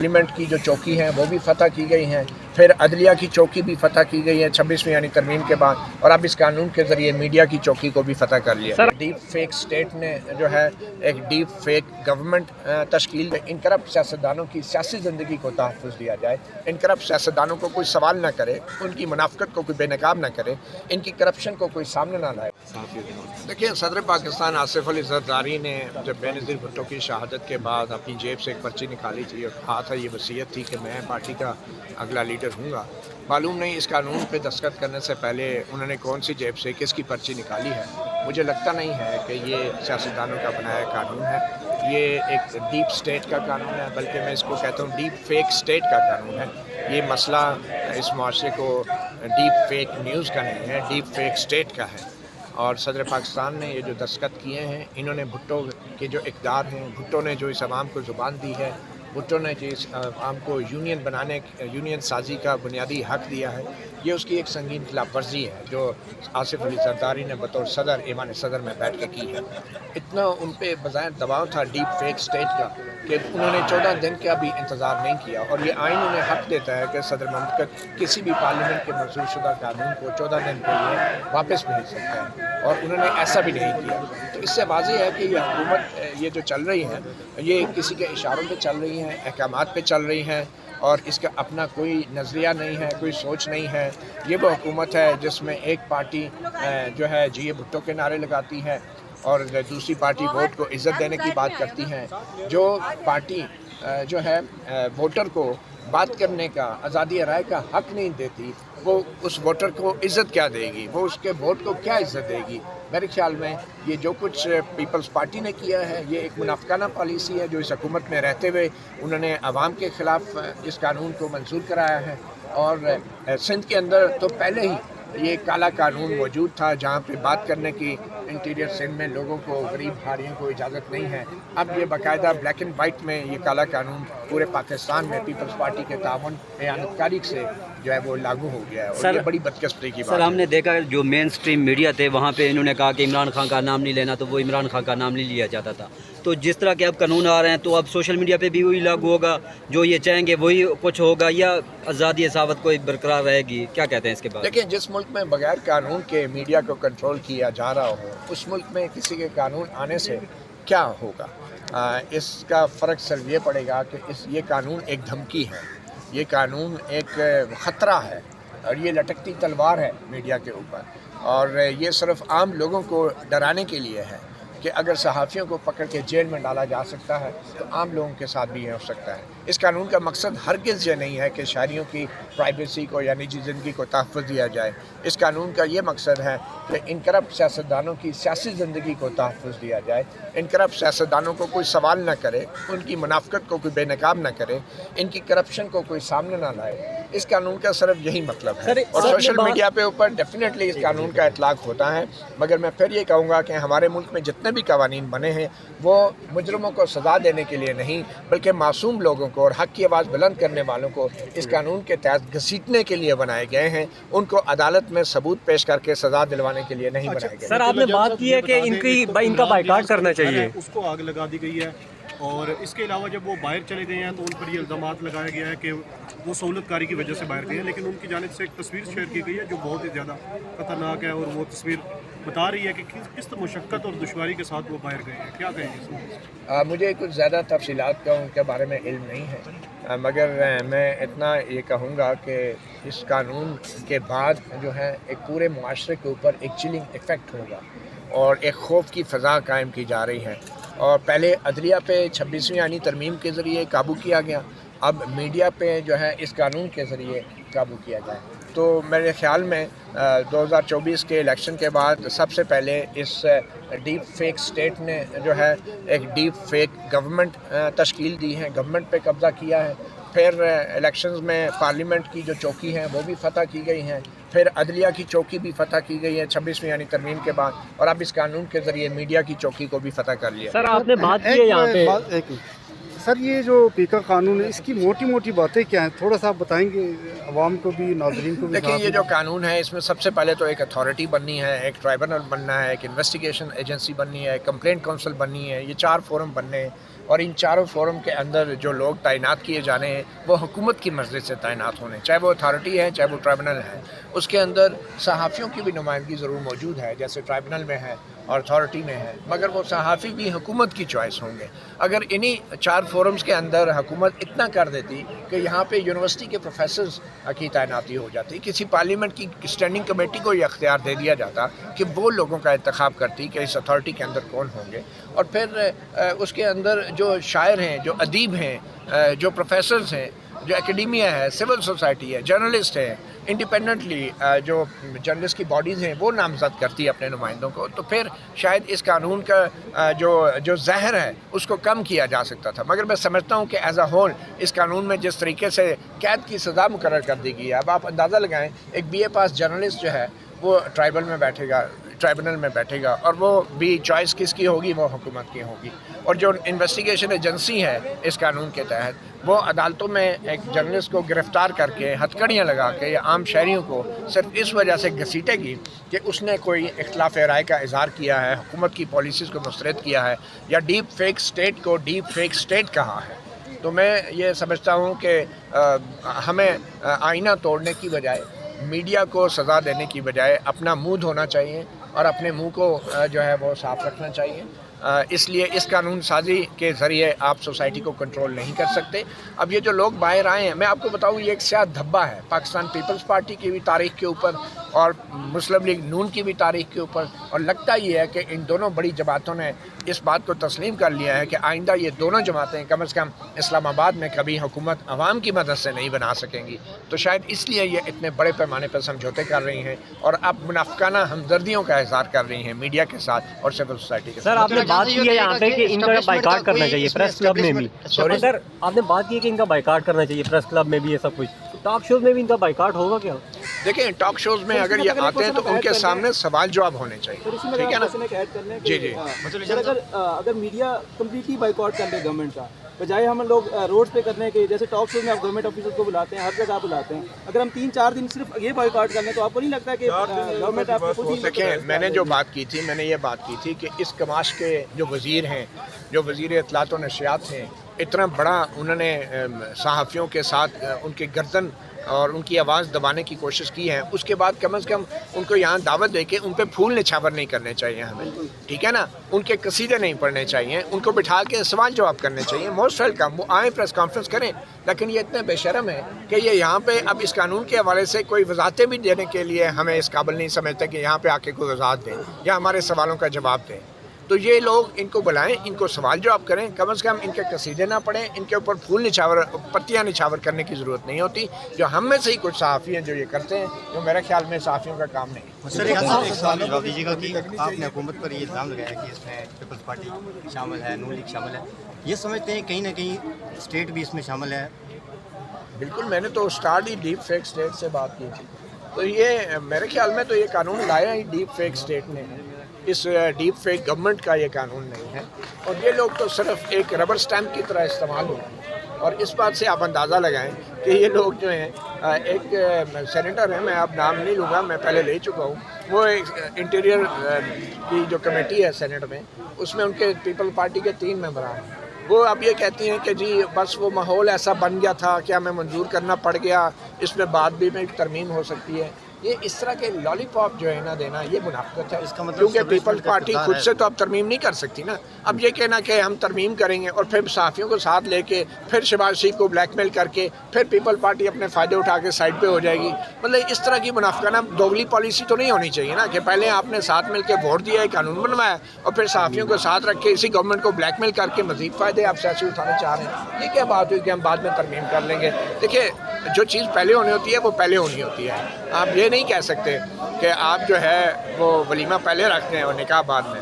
Parliament की जो चौकी हैं वो भी फतह की गई हैं, फिर अदलिया की चौकी भी फतह की गई है 26वीं यानी तरमीम के बाद, और अब इस कानून के ज़रिए मीडिया की चौकी को भी फतह कर लिया। डीप फेक स्टेट ने जो है एक डीप फेक गवर्नमेंट तश्कील, इन करप्ट सियासतदानों की सियासी ज़िंदगी को तहफ़्फ़ुज़ दिया जाए, इन करप्ट सियासतदानों को कोई सवाल ना करे, उनकी मुनाफ़क़त को कोई बेनकाब ना करे, इनकी करप्शन को कोई सामने ना लाए। देखिए, सदर पाकिस्तान आसिफ अली ज़रदारी ने जब बेनज़ीर भुट्टो की शहादत के बाद अपनी जेब से एक पर्ची निकाली थी और कहा था, ये वसीयत थी कि मैं पार्टी का अगला लीडर हूँगा। मालूम नहीं इस कानून पे दस्तखत करने से पहले उन्होंने कौन सी जेब से किसकी पर्ची निकाली है। मुझे लगता नहीं है कि ये सियासतदानों का बनाया कानून है, ये एक डीप स्टेट का कानून है, बल्कि मैं इसको कहता हूँ डीप फेक स्टेट का कानून है। ये मसला इस मुआशरे को डीप फेक न्यूज़ का नहीं है, डीप फेक स्टेट का है। और सदर पाकिस्तान ने ये जो दस्तखत किए हैं, इन्होंने भुट्टो के जो इक़्तिदार हैं, भुट्टो ने जो इस अवाम को ज़ुबान दी है, भुट्टो ने जो इस आम को यूनियन साजी का बुनियादी हक़ दिया है, ये उसकी एक संगीन खिलाफ वर्जी है जो आसिफ अली ज़रदारी ने बतौर सदर ईवान सदर में बैठ के की है। इतना उन पर बज़ाहिर दबाव था डीप फेक स्टेट का कि उन्होंने 14 दिन का भी इंतज़ार नहीं किया, और ये आइन उन्हें हक़ देता है कि सदर ममलकत किसी भी पार्लियामेंट के मंजूर शुदा कानून को 14 दिन के लिए वापस भेज सकता है, और उन्होंने ऐसा भी नहीं किया। तो इससे वाज़ेह है कि ये हुकूमत ये जो चल रही है, ये किसी के इशारों पे चल रही हैं, अहकामात पे चल रही हैं, और इसका अपना कोई नज़रिया नहीं है, कोई सोच नहीं है। ये वो हुकूमत है जिसमें एक पार्टी जो है जी भुट्टो के नारे लगाती है और दूसरी पार्टी वोट को इज़्ज़त देने की बात करती है। जो पार्टी जो है वोटर को बात करने का, आज़ादी राय का हक़ नहीं देती, वो उस वोटर को इज़्ज़त क्या देगी, वो उसके वोट को क्या इज़्ज़त देगी। मेरे ख्याल में ये जो कुछ पीपल्स पार्टी ने किया है, ये एक मुनाफिकाना पॉलिसी है जो इस हुकूमत में रहते हुए उन्होंने आवाम के ख़िलाफ़ इस कानून को मंजूर कराया है। और सिंध के अंदर तो पहले ही ये काला कानून मौजूद था जहाँ पे बात करने की इंटीरियर सिंध में लोगों को, गरीब हारियों को इजाज़त नहीं है। अब ये बाकायदा ब्लैक एंड वाइट में ये काला कानून पूरे पाकिस्तान में पीपल्स पार्टी के तावन एयानतकारी से जो है वो लागू हो गया है, और ये बड़ी बदकिस्मती की बात है। सर, हमने देखा जो मेन स्ट्रीम मीडिया थे वहाँ पे इन्होंने कहा कि इमरान खान का नाम नहीं लेना, तो वो इमरान खान का नाम नहीं लिया जाता था। तो जिस तरह के अब कानून आ रहे हैं, तो अब सोशल मीडिया पे भी वही लागू होगा, जो ये चाहेंगे वही कुछ होगा, या आज़ादी सहावत कोई बरकरार रहेगी? क्या कहते हैं इसके बाद? देखिए, जिस मुल्क में बगैर कानून के मीडिया को कंट्रोल किया जा रहा हो, उस मुल्क में किसी के कानून आने से क्या होगा? इसका फ़र्क सिर्फ ये पड़ेगा कि ये कानून एक धमकी है, ये कानून एक ख़तरा है, और ये लटकती तलवार है मीडिया के ऊपर, और ये सिर्फ आम लोगों को डराने के लिए है कि अगर सहाफ़ियों को पकड़ के जेल में डाला जा सकता है तो आम लोगों के साथ भी ये हो सकता है। इस कानून का मकसद हरगिज़ ये नहीं है कि शहरियों की प्राइवेसी को या निजी ज़िंदगी को तहफ़्फ़ुज़ दिया जाए। इस कानून का ये मकसद है कि इन करप्ट सियासतदानों की सियासी ज़िंदगी को तहफ़्फ़ुज़ दिया जाए, इन करप्ट सियासतदानों को कोई सवाल ना करे, उनकी मुनाफ़क़त को कोई बेनकाब ना करे, इनकी करप्शन को कोई सामने ना लाए। इस कानून का सिर्फ यही मतलब है। और सोशल मीडिया पे ऊपर डेफिनेटली इस कानून का इतलाक़ होता है, मगर मैं फिर ये कहूँगा कि हमारे मुल्क में जितने भी कवानीन बने हैं वो मुजरिमों को सज़ा देने के लिए नहीं, बल्कि मासूम लोगों को और हक़ की आवाज़ बुलंद करने वालों को इस कानून के तहत घसीटने के लिए बनाए गए हैं। उनको अदालत में सबूत पेश करके सज़ा दिलवाने के लिए नहीं बनाए गए। सर, आपने बात की है कि इनका बाइकाट करना चाहिए, उसको आग लगा दी गई है, और इसके अलावा जब वो बाहर चले गए हैं तो उन पर ये इल्ज़ामात लगाया गया है कि वो सहूलतकारी की वजह से बाहर गए हैं, लेकिन उनकी जानिब से एक तस्वीर शेयर की गई है जो बहुत ही ज़्यादा ख़तरनाक है, और वो तस्वीर बता रही है कि किस मुशक्क़त और दुश्वारी के साथ वो बाहर गए हैं। क्या कहेंगे? मुझे कुछ ज़्यादा तफसीलात का उनके बारे में इल्म नहीं है, मगर मैं इतना ये कहूँगा कि इस कानून के बाद जो है एक पूरे मुआशरे के ऊपर एक चिलिंग इफ़ेक्ट होगा, और एक खौफ की फ़ज़ा कायम की जा रही है। और पहले अदलिया पे 26वीं यानी तरमीम के ज़रिए काबू किया गया, अब मीडिया पे जो है इस कानून के ज़रिए काबू किया जाए। तो मेरे ख़्याल में 2024 के इलेक्शन के बाद सबसे पहले इस डीप फेक स्टेट ने जो है एक डीप फेक गवर्नमेंट तश्कील दी है, गवर्नमेंट पे कब्ज़ा किया है। फिर इलेक्शंस में पार्लियामेंट की जो चौकी हैं वो भी फतह की गई हैं, फिर अदलिया की चौकी भी फतह की गई है 26वीं यानी तरमीम के बाद, और अब इस कानून के ज़रिए मीडिया की चौकी को भी फतह कर लिया। सर, आपने बात की है यहाँ पे सर, ये जो पीका कानून है, इसकी मोटी मोटी बातें क्या हैं, थोड़ा सा आप बताएंगे अवाम को भी, नाज़रीन को भी? देखिए, ये जो कानून है इसमें सबसे पहले तो एक अथॉरिटी बननी है, एक ट्राइब्यूनल बनना है, एक इन्वेस्टिगेशन एजेंसी बननी है, एक कंप्लेंट काउंसिल बननी है, ये 4 फोरम बनने हैं, اور ان چاروں فورم کے اندر جو لوگ تعینات کیے جانے ہیں وہ حکومت کی مرضی سے تعینات ہونے، چاہے وہ اتھارٹی ہے چاہے وہ ٹرائبونل ہے. اس کے اندر صحافیوں کی بھی نمائندگی ضرور موجود ہے جیسے ٹرائبونل میں ہے اور اتھارٹی میں ہے، مگر وہ صحافی بھی حکومت کی چوائس ہوں گے. اگر انہی 4 فورمز کے اندر حکومت اتنا کر دیتی کہ یہاں پہ یونیورسٹی کے پروفیسرز کی تعیناتی ہو جاتی، کسی پارلیمنٹ کی اسٹینڈنگ کمیٹی کو یہ اختیار دے دیا جاتا کہ وہ لوگوں کا انتخاب کرتی کہ اس اتھارٹی کے اندر کون ہوں گے، اور پھر اس کے اندر جو شاعر ہیں، جو ادیب ہیں، جو پروفیسرز ہیں، جو اکیڈیمیا ہے، سول سوسائٹی ہے، جرنلسٹ ہے، انڈیپینڈنٹلی جو جرنلسٹ کی باڈیز ہیں وہ نامزد کرتی ہے اپنے نمائندوں کو، تو پھر شاید اس قانون کا جو زہر ہے اس کو کم کیا جا سکتا تھا. مگر میں سمجھتا ہوں کہ ایز اے ہول اس قانون میں جس طریقے سے قید کی سزا مقرر کر دی گئی ہے، اب آپ اندازہ لگائیں ایک بی اے پاس جرنلسٹ جو ہے وہ ٹرائبونل میں بیٹھے گا اور وہ بھی چوائس کس کی ہوگی؟ وہ حکومت کی ہوگی. اور جو انویسٹیگیشن ایجنسی ہے اس قانون کے تحت وہ عدالتوں میں ایک جرنلسٹ کو گرفتار کر کے ہتھکڑیاں لگا کے یا عام شہریوں کو صرف اس وجہ سے گھسیٹے گی کہ اس نے کوئی اختلاف رائے کا اظہار کیا ہے، حکومت کی پالیسیز کو مسترد کیا ہے یا ڈیپ فیک سٹیٹ کو ڈیپ فیک سٹیٹ کہا ہے. تو میں یہ سمجھتا ہوں کہ ہمیں آئینہ توڑنے کی بجائے، میڈیا کو سزا دینے کی بجائے اپنا منہ دھونا چاہیے اور اپنے منہ کو جو ہے وہ صاف رکھنا چاہیے. اس لیے اس قانون سازی کے ذریعے آپ سوسائٹی کو کنٹرول نہیں کر سکتے. اب یہ جو لوگ باہر آئے ہیں، میں آپ کو بتاؤں یہ ایک سیاہ دھبا ہے پاکستان پیپلز پارٹی کی بھی تاریخ کے اوپر اور مسلم لیگ نون کی بھی تاریخ کے اوپر، اور لگتا یہ ہے کہ ان دونوں بڑی جماعتوں نے اس بات کو تسلیم کر لیا ہے کہ آئندہ یہ دونوں جماعتیں کم از کم اسلام آباد میں کبھی حکومت عوام کی مدد سے نہیں بنا سکیں گی. تو شاید اس لیے یہ اتنے بڑے پیمانے پر سمجھوتے کر رہی ہیں اور اب منافقانہ ہمدردیوں کا اظہار کر رہی ہیں میڈیا کے ساتھ اور سول سوسائٹی کے ساتھ. سر آپ نے بات کی ہے یہاں پہ کہ ان کا بائیکاٹ کرنا چاہیے پریس کلب میں بھی. سر آپ نے بات کی ہے کہ ان کا بائیکاٹ کرنا چاہیے پریس کلب میں بھی، یہ سب کچھ ٹاک شوز میں بھی ان کا بائیکاٹ ہوگا کیا؟ دیکھیں ٹاک شوز میں اگر یہ آتے ہیں تو ان کے سامنے سوال جواب ہونے چاہیے، ٹھیک ہے نا؟ جی اگر میڈیا کمپلیٹلی بائیکاٹ کر لے گورنمنٹ کا، بجائے ہم لوگ روڈ پہ کرنے کے، جیسے ٹاک شو میں آپ گورنمنٹ آفیسر کو بلاتے ہیں، ہر جگہ بلاتے ہیں، اگر ہم 3-4 دن صرف یہ بائیکاٹ کر لیں تو آپ کو نہیں لگتا کہ گورنمنٹ آپ کو خود ہی؟ دیکھیں میں نے جو بات کی تھی، میں نے یہ بات کی تھی کہ اس کماش کے جو وزیر ہیں، جو وزیر اطلاعات و نشریات ہیں، اتنا بڑا انہوں نے صحافیوں کے ساتھ ان کی گردن اور ان کی آواز دبانے کی کوشش کی ہے، اس کے بعد کم از کم ان کو یہاں دعوت دے کے ان پہ پھول نچھاور نہیں کرنے چاہیے ہمیں، ٹھیک ہے نا؟ ان کے قصیدے نہیں پڑھنے چاہیے، ان کو بٹھا کے سوال جواب کرنے چاہیے. موسٹ ویلکم، وہ آئیں پریس کانفرنس کریں، لیکن یہ اتنے بے شرم ہے کہ یہ یہاں پہ اب اس قانون کے حوالے سے کوئی وضاحتیں بھی دینے کے لیے ہمیں اس قابل نہیں سمجھتے کہ یہاں پہ آ کے کوئی وضاحت دیں یا ہمارے سوالوں کا جواب دیں. تو یہ لوگ ان کو بلائیں، ان کو سوال جواب کریں، کم از کم ان کے قصیدے نہ پڑھیں، ان کے اوپر پھول نچھاور پتیاں نچھاور کرنے کی ضرورت نہیں ہوتی. جو ہم میں سے ہی کچھ صحافی ہیں جو یہ کرتے ہیں، جو میرے خیال میں صحافیوں کا کام نہیں. سر ایک سوال جواب دیجیے گا کہ آپ نے حکومت پر یہ الزام لگایا کہ اس میں پیپلز پارٹی شامل ہے، نون لیگ شامل ہے، یہ سمجھتے ہیں کہیں نہ کہیں اسٹیٹ بھی اس میں شامل ہے؟ بالکل، میں نے تو اسٹارٹ ہی ڈیپ فیک سٹیٹ سے بات کی تھی. تو یہ میرے خیال میں تو یہ قانون لایا ہی ڈیپ فیک سٹیٹ نے ہے، اس ڈیپ فیک گورنمنٹ کا یہ قانون نہیں ہے. اور یہ لوگ تو صرف ایک ربر سٹیمپ کی طرح استعمال ہوتے ہیں. اور اس بات سے آپ اندازہ لگائیں کہ یہ لوگ جو ہیں، ایک سینیٹر ہیں، میں اب نام نہیں لوں گا، میں پہلے لے چکا ہوں، وہ ایک انٹیریئر کی جو کمیٹی ہے سینیٹ میں، اس میں ان کے پیپل پارٹی کے 3 ممبران ہیں. وہ اب یہ کہتی ہیں کہ جی بس وہ ماحول ایسا بن گیا تھا کہ ہمیں منظور کرنا پڑ گیا، اس میں بعد بھی میں ترمیم ہو سکتی ہے. یہ اس طرح کے لالی پاپ جو ہے نا دینا، یہ منافقت ہے. اس کا مطلب کیونکہ پیپلز پارٹی خود سے تو اب ترمیم نہیں کر سکتی نا. اب یہ کہنا کہ ہم ترمیم کریں گے اور پھر صحافیوں کو ساتھ لے کے پھر شہباز شریف کو بلیک میل کر کے پھر پیپل پارٹی اپنے فائدے اٹھا کے سائڈ پہ ہو جائے گی. مطلب اس طرح کی منافقانہ دوگلی پالیسی تو نہیں ہونی چاہیے نا کہ پہلے آپ نے ساتھ مل کے ووٹ دیا ہے، قانون بنوایا، اور پھر صحافیوں کو ساتھ رکھ کے اسی گورنمنٹ کو بلیک میل کر کے مزید فائدے آپ سیاسی اٹھانے چاہ رہے ہیں. یہ کیا بات ہوئی کہ ہم بعد میں ترمیم کر لیں گے؟ دیکھیے جو چیز پہلے ہونی ہوتی ہے وہ پہلے ہونی ہوتی ہے. آپ یہ نہیں کہہ سکتے کہ آپ جو ہے وہ ولیمہ پہلے رکھتے ہیں اور نکاح بعد میں.